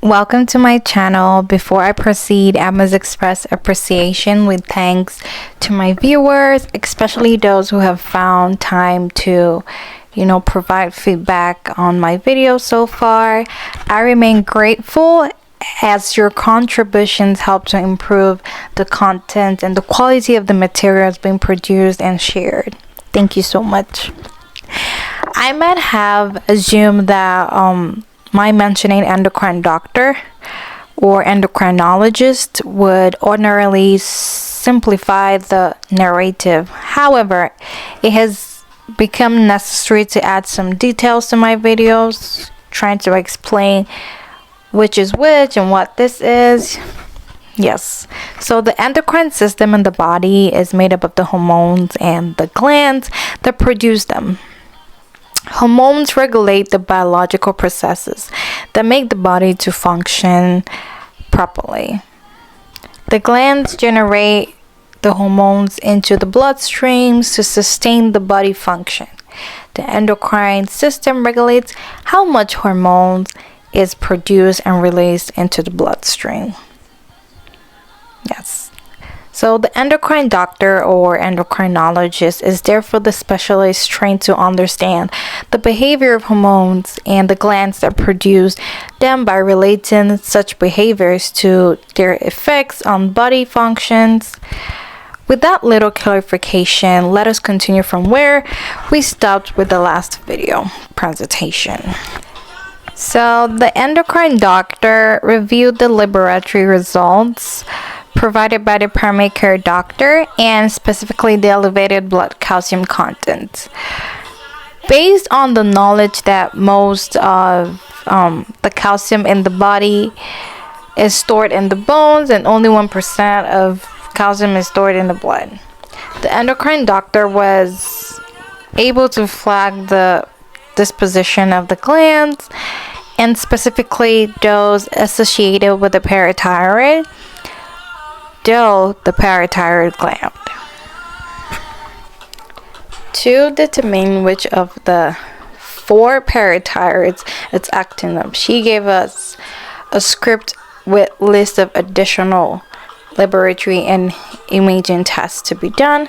Welcome to my channel. Before I proceed, I must express appreciation with thanks to my viewers, especially those who have found time to, provide feedback on my videos so far. I remain grateful as your contributions help to improve the content and the quality of the materials being produced and shared. Thank you so much. I might have assumed that my mentioning endocrine doctor or endocrinologist would ordinarily simplify the narrative. However, it has become necessary to add some details to my videos, trying to explain which is which and what this is. Yes, so the endocrine system in the body is made up of the hormones and the glands that produce them. Hormones regulate the biological processes that make the body to function properly. The glands generate the hormones into the bloodstreams to sustain the body function. The endocrine system regulates how much hormones is produced and released into the bloodstream. Yes. So the endocrine doctor or endocrinologist is therefore the specialist trained to understand the behavior of hormones and the glands that produce them by relating such behaviors to their effects on body functions. With that little clarification, let us continue from where we stopped with the last video presentation. So the endocrine doctor reviewed the laboratory results provided by the primary care doctor and specifically the elevated blood calcium content. Based on the knowledge that most of the calcium in the body is stored in the bones and only 1% of calcium is stored in the blood, the endocrine doctor was able to flag the disposition of the glands and specifically those associated with the parathyroid, the parathyroid gland, to determine which of the 4 parathyroids it's acting up. She gave us a script with list of additional laboratory and imaging tests to be done.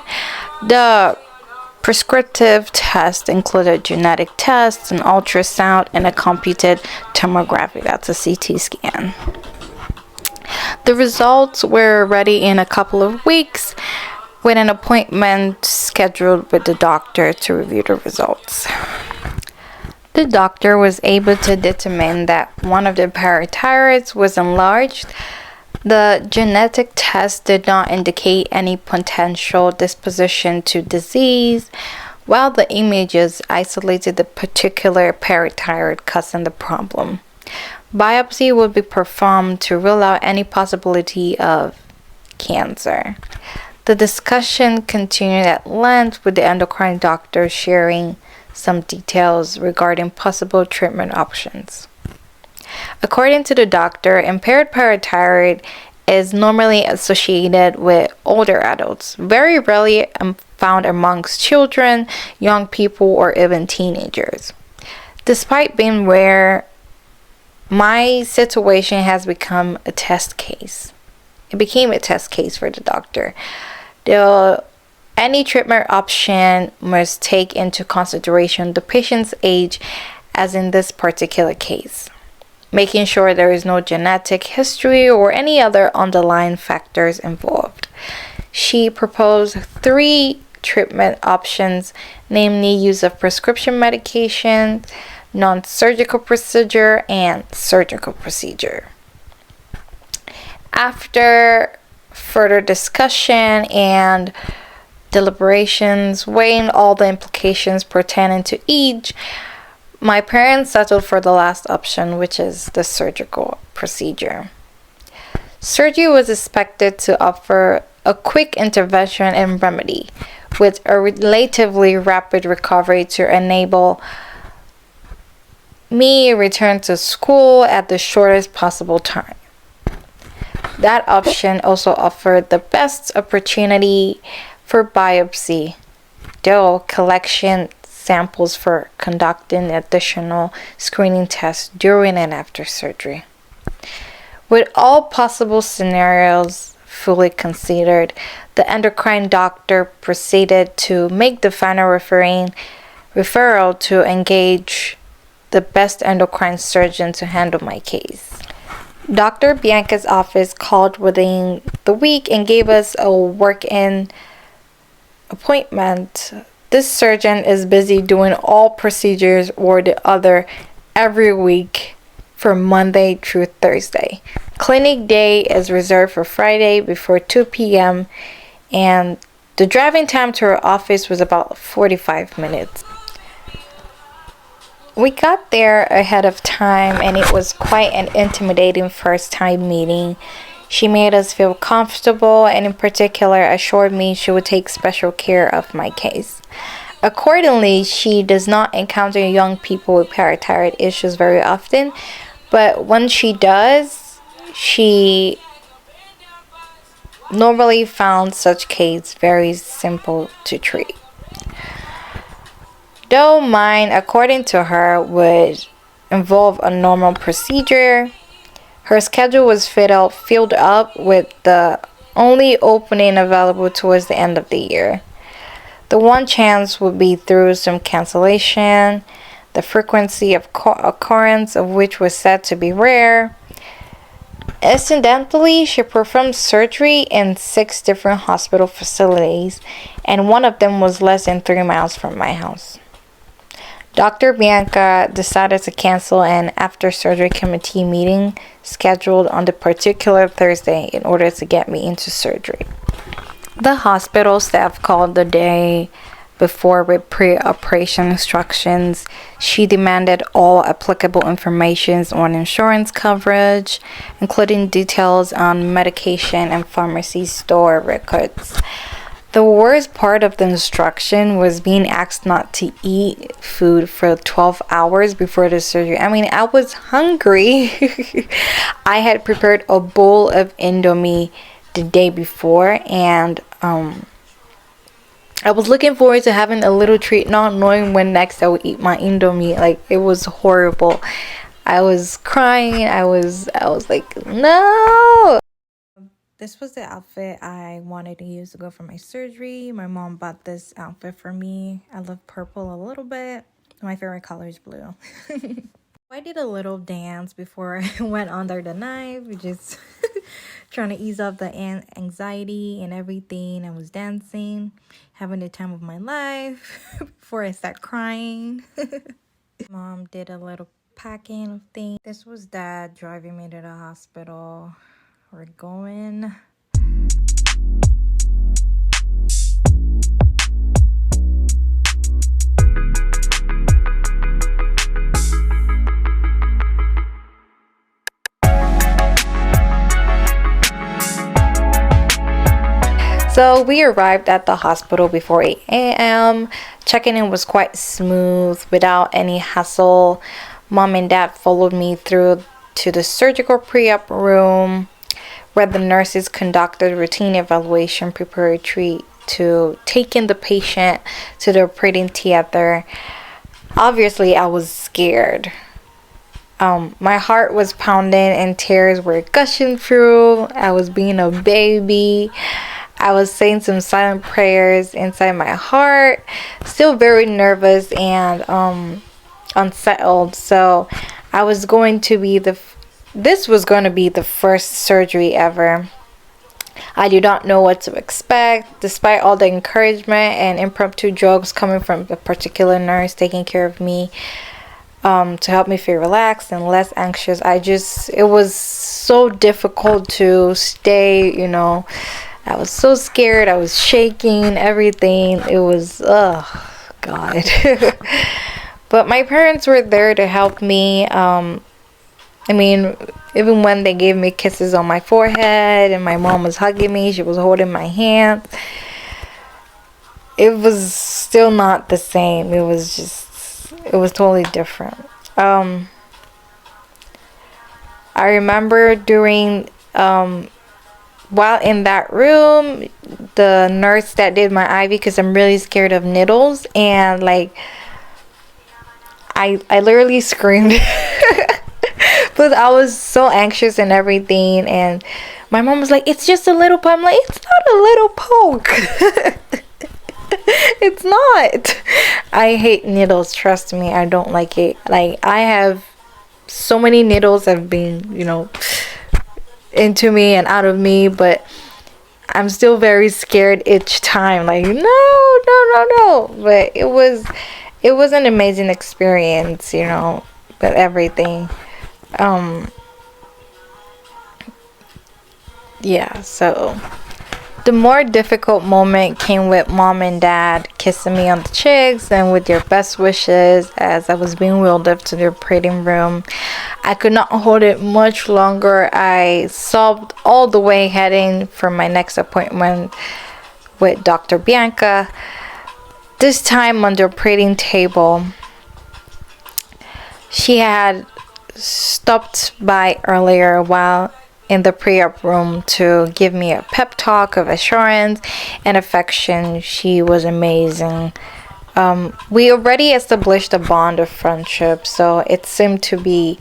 The prescriptive tests included genetic tests, an ultrasound, and a computed tomography. That's a CT scan. The results were ready in a couple of weeks with an appointment scheduled with the doctor to review the results. The doctor was able to determine that one of the parathyroids was enlarged. The genetic test did not indicate any potential disposition to disease, while the images isolated the particular parathyroid causing the problem. Biopsy will be performed to rule out any possibility of cancer. The discussion continued at length with the endocrine doctor sharing some details regarding possible treatment options. According to the doctor, impaired parathyroid is normally associated with older adults, very rarely found amongst children, young people, or even teenagers. Despite being rare, my situation has become a test case. It became a test case for the doctor. Any treatment option must take into consideration the patient's age, as in this particular case, making sure there is no genetic history or any other underlying factors involved. She proposed 3 treatment options, namely use of prescription medication, non-surgical procedure, and surgical procedure. After further discussion and deliberations, weighing all the implications pertaining to each, my parents settled for the last option, which is the surgical procedure. Surgery was expected to offer a quick intervention and remedy, with a relatively rapid recovery to enable me return to school at the shortest possible time. That option also offered the best opportunity for biopsy, though collection samples for conducting additional screening tests during and after surgery. With all possible scenarios fully considered, the endocrine doctor proceeded to make the final referral to engage the best endocrine surgeon to handle my case. Dr. Bianca's office called within the week and gave us a walk-in appointment. This surgeon is busy doing all procedures or the other every week from Monday through Thursday. Clinic day is reserved for Friday before 2 p.m. and the driving time to her office was about 45 minutes. We got there ahead of time and it was quite an intimidating first time meeting. She made us feel comfortable and in particular assured me she would take special care of my case. Accordingly, she does not encounter young people with parathyroid issues very often, but when she does, she normally found such case very simple to treat. Though mine, according to her, would involve a normal procedure, her schedule was filled up with the only opening available towards the end of the year. The one chance would be through some cancellation, the frequency of occurrence of which was said to be rare. Incidentally, she performed surgery in 6 different hospital facilities, and one of them was less than 3 miles from my house. Dr. Bianca decided to cancel an after-surgery committee meeting scheduled on the particular Thursday in order to get me into surgery. The hospital staff called the day before with pre-operation instructions. She demanded all applicable information on insurance coverage, including details on medication and pharmacy store records. The worst part of the instruction was being asked not to eat food for 12 hours before the surgery. I mean, I was hungry. I had prepared a bowl of Indomie the day before, and I was looking forward to having a little treat, not knowing when next I would eat my Indomie. Like, it was horrible. I was crying. I was like, no. This was the outfit I wanted to use to go for my surgery. My mom bought this outfit for me. I love purple a little bit. My favorite color is blue. I did a little dance before I went under the knife, just trying to ease off the anxiety and everything. I was dancing, having the time of my life before I start crying. Mom did a little packing of things. This was Dad driving me to the hospital. We're going. So we arrived at the hospital before 8 a.m. Checking in was quite smooth without any hassle. Mom and Dad followed me through to the surgical pre-op room where the nurses conducted routine evaluation preparatory to taking the patient to the operating theater. Obviously, I was scared. My heart was pounding and tears were gushing through. I was being a baby. I was saying some silent prayers inside my heart. Still very nervous and unsettled. So this was going to be the first surgery ever. I did not know what to expect, despite all the encouragement and impromptu jokes coming from a particular nurse taking care of me to help me feel relaxed and less anxious. it was so difficult to stay, I was so scared. I was shaking, everything. It was, God. But my parents were there to help me. Even when they gave me kisses on my forehead and my mom was hugging me, she was holding my hand. It was still not the same. It was totally different. I remember while in that room, the nurse that did my IV, because I'm really scared of needles, and I literally screamed But I was so anxious and everything, and my mom was like, "It's just a little poke." I'm like, "It's not a little poke." It's not. I hate needles. Trust me, I don't like it. Like, I have so many needles have been, into me and out of me, but I'm still very scared each time. Like, no, no, no, no. But it was an amazing experience, with everything. Um, yeah, so the more difficult moment came with mom and dad kissing me on the cheeks and with their best wishes as I was being wheeled up to the operating room. I could not hold it much longer. I sobbed all the way heading for my next appointment with Dr. Bianca. This time on the operating table, she had stopped by earlier while in the pre-op room to give me a pep talk of assurance and affection. She was amazing. We already established a bond of friendship, so it seemed to be,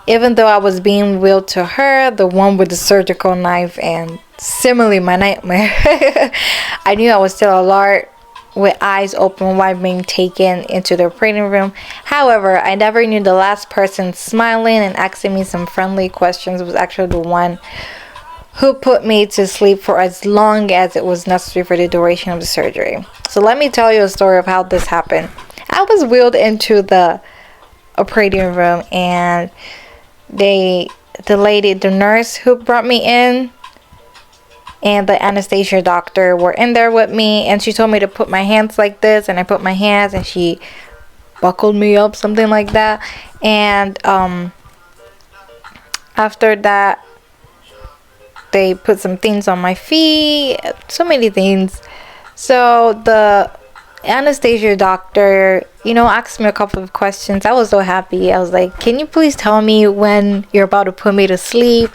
even though I was being wheeled to her, the one with the surgical knife and similarly my nightmare, I knew I was still alert, with eyes open wide, being taken into the operating room. However, I never knew the last person smiling and asking me some friendly questions was actually the one who put me to sleep for as long as it was necessary for the duration of the surgery. So let me tell you a story of how this happened. I was wheeled into the operating room, and the nurse who brought me in and the anesthesia doctor were in there with me, and she told me to put my hands like this, and I put my hands, and she buckled me up, something like that. And after that, they put some things on my feet, so many things. So the anesthesia doctor, asked me a couple of questions. I was so happy. I was like, "Can you please tell me when you're about to put me to sleep?"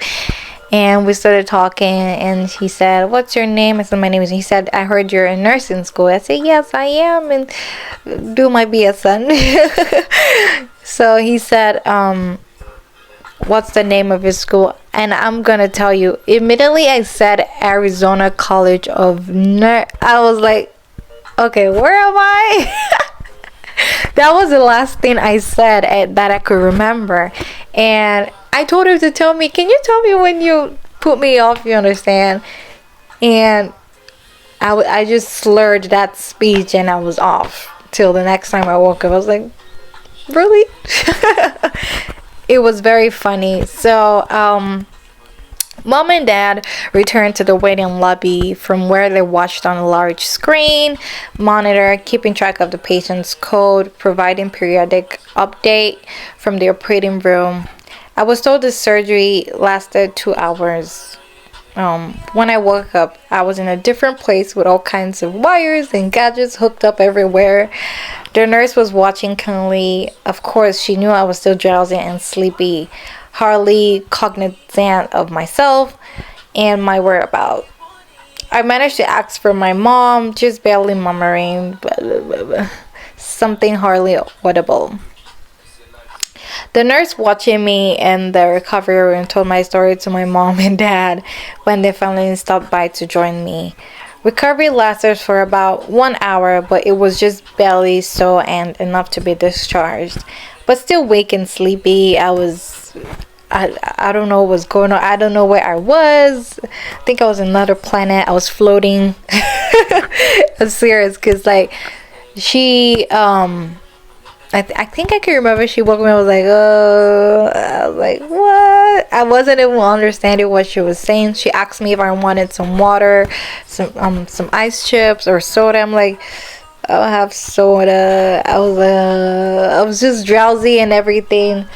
And we started talking, and he said, "What's your name?" I said, "My name is," he said, "I heard you're in nursing school." I said, "Yes, I am, and do my BSN." So he said, "What's the name of your school?" And I'm gonna tell you, immediately I said Arizona College of I was like, okay, where am I? That was the last thing I said that I could remember. And I told her to tell me, "Can you tell me when you put me off, you understand?" And I just slurred that speech, and I was off. Till the next time I woke up, I was like, really? It was very funny. So, mom and dad returned to the waiting lobby from where they watched on a large screen monitor, keeping track of the patient's code, providing periodic update from the operating room. I was told the surgery lasted 2 hours. When I woke up, I was in a different place with all kinds of wires and gadgets hooked up everywhere. The nurse was watching keenly. Of course, she knew I was still drowsy and sleepy, hardly cognizant of myself and my whereabouts. I managed to ask for my mom, just barely murmuring something hardly audible. The nurse watching me in the recovery room told my story to my mom and dad when they finally stopped by to join me. Recovery lasted for about 1 hour, but it was just barely so and enough to be discharged. But still weak and sleepy, I don't know what was going on. I don't know where I was. I think I was on another planet. I was floating. I'm serious, because like she I think I can remember she woke me up. I was like, what? I wasn't even understanding what she was saying. She asked me if I wanted some water, some ice chips or soda. I'm like, I'll have soda. I was just drowsy and everything.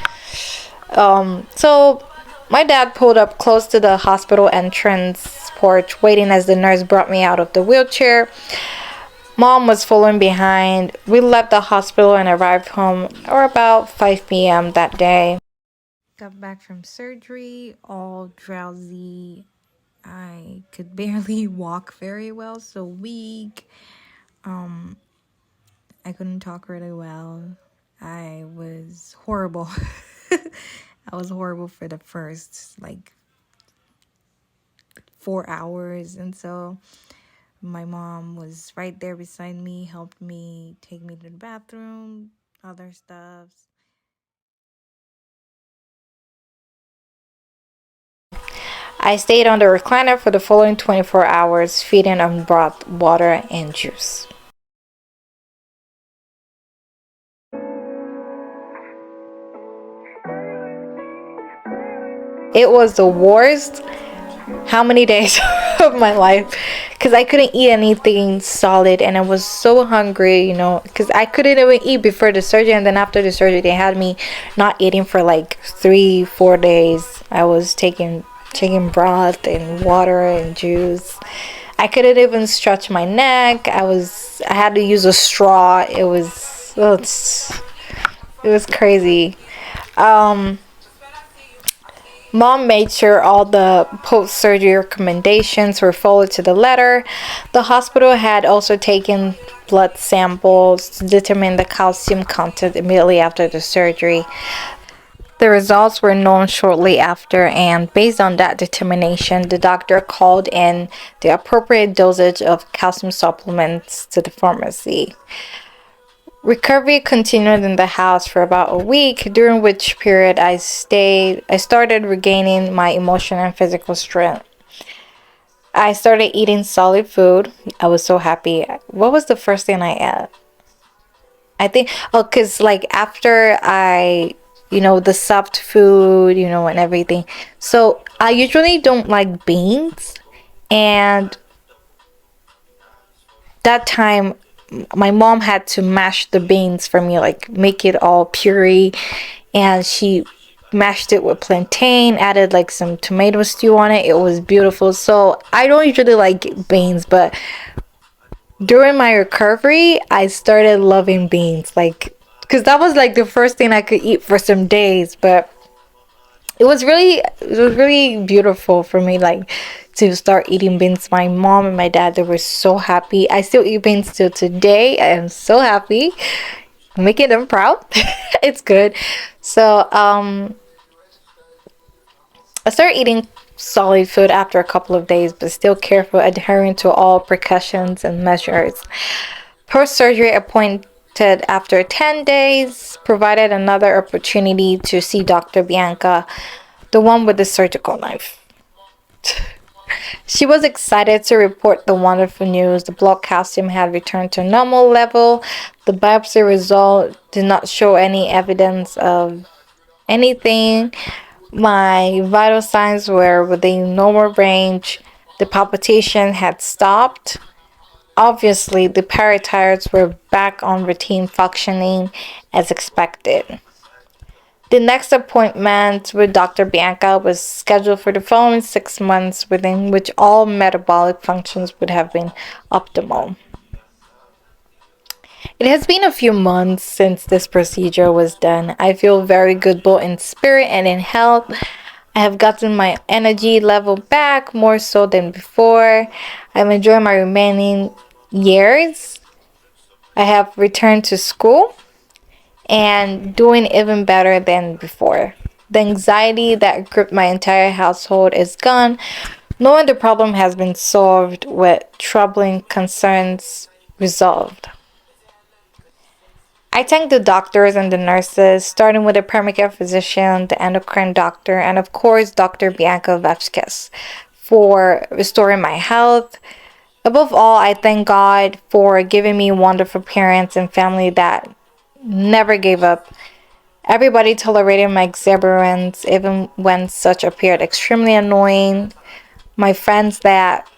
So my dad pulled up close to the hospital entrance porch, waiting as the nurse brought me out of the wheelchair. Mom was following behind. We left the hospital and arrived home at about 5 p.m. that day. Got back from surgery, all drowsy. I could barely walk very well, so weak. I couldn't talk really well. I was horrible. I was horrible for the first like 4 hours, and so my mom was right there beside me, helped me, take me to the bathroom, other stuff. I stayed on the recliner for the following 24 hours, feeding on broth, water, and juice. It was the worst how many days of my life because I couldn't eat anything solid and I was so hungry, because I couldn't even eat before the surgery, and then after the surgery they had me not eating for like 3-4 days. I was taking broth and water and juice. I couldn't even stretch my neck. I had to use a straw. It was crazy. um Mom made sure all the post-surgery recommendations were followed to the letter. The hospital had also taken blood samples to determine the calcium content immediately after the surgery. The results were known shortly after, and based on that determination, the doctor called in the appropriate dosage of calcium supplements to the pharmacy. Recovery continued in the house for about a week, during which period I started regaining my emotional and physical strength. I started eating solid food. I was so happy. What was the first thing I ate? I think, oh, because like after the soft food, and everything. So I usually don't like beans. And that time my mom had to mash the beans for me, like make it all puree, and she mashed it with plantain, added like some tomato stew on it. It was beautiful. So I don't usually like beans, but during my recovery I started loving beans, like, because that was like the first thing I could eat for some days. But it was really beautiful for me, like, to start eating beans. My mom and my dad, they were so happy. I still eat beans till today. I am so happy, making them proud. It's good. So I started eating solid food after a couple of days, but still careful, adhering to all precautions and measures. Post-surgery appointed after 10 days provided another opportunity to see Dr. Bianca, the one with the surgical knife. She was excited to report the wonderful news. The blood calcium had returned to normal level. The biopsy result did not show any evidence of anything. My vital signs were within normal range. The palpitation had stopped. Obviously, the parathyroids were back on routine functioning as expected. The next appointment with Dr. Bianca was scheduled for the following 6 months, within which all metabolic functions would have been optimal. It has been a few months since this procedure was done. I feel very good both in spirit and in health. I have gotten my energy level back more so than before. I'm enjoying my remaining years. I have returned to school and doing even better than before. The anxiety that gripped my entire household is gone. Knowing the problem has been solved with troubling concerns resolved. I thank the doctors and the nurses, starting with the primary care physician, the endocrine doctor, and of course Dr. Bianca Vasquez, for restoring my health. Above all, I thank God for giving me wonderful parents and family that never gave up. Everybody tolerated my exuberance, even when such appeared extremely annoying. My friends that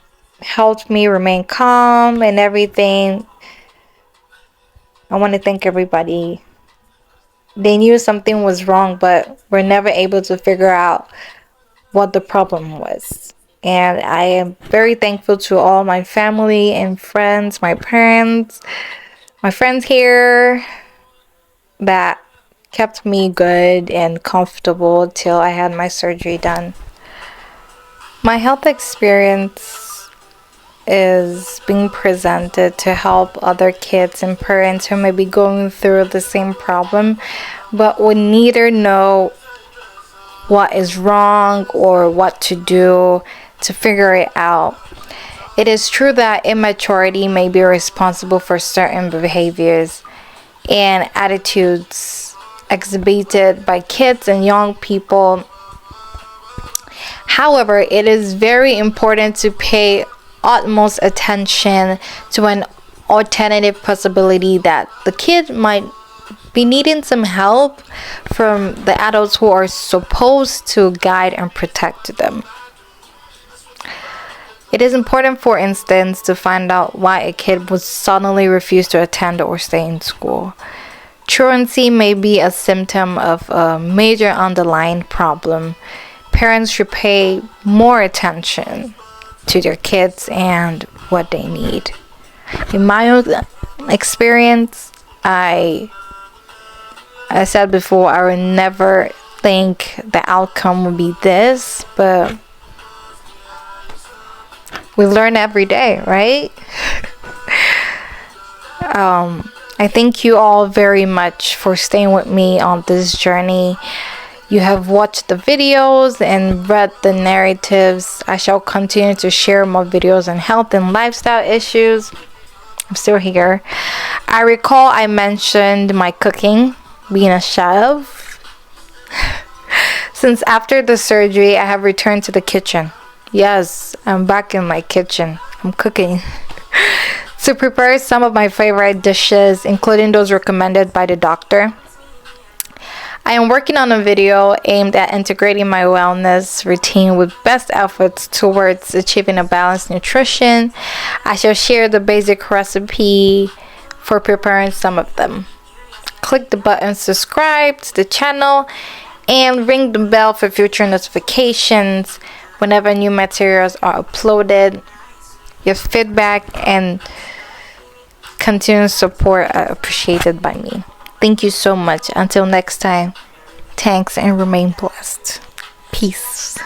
helped me remain calm and everything. I want to thank everybody. They knew something was wrong, but were never able to figure out what the problem was. And I am very thankful to all my family and friends, my parents, my friends here, that kept me good and comfortable till I had my surgery done. My health experience is being presented to help other kids and parents who may be going through the same problem, but would neither know what is wrong or what to do to figure it out. It is true that immaturity may be responsible for certain behaviors and attitudes exhibited by kids and young people. However, it is very important to pay utmost attention to an alternative possibility that the kid might be needing some help from the adults who are supposed to guide and protect them. It is important, for instance, to find out why a kid would suddenly refuse to attend or stay in school. Truancy may be a symptom of a major underlying problem. Parents should pay more attention to their kids and what they need. In my own experience, I said before, I would never think the outcome would be this, but we learn every day, right? I thank you all very much for staying with me on this journey. You have watched the videos and read the narratives. I shall continue to share more videos on health and lifestyle issues. I'm still here. I recall I mentioned my cooking, being a chef. Since after the surgery, I have returned to the kitchen. Yes, I'm back in my kitchen. I'm cooking to prepare some of my favorite dishes, including those recommended by the doctor. I am working on a video aimed at integrating my wellness routine with best efforts towards achieving a balanced nutrition. I shall share the basic recipe for preparing some of them. Click the button subscribe to the channel and ring the bell for future notifications whenever new materials are uploaded. Your feedback and continued support are appreciated by me. Thank you so much. Until next time, thanks and remain blessed. Peace.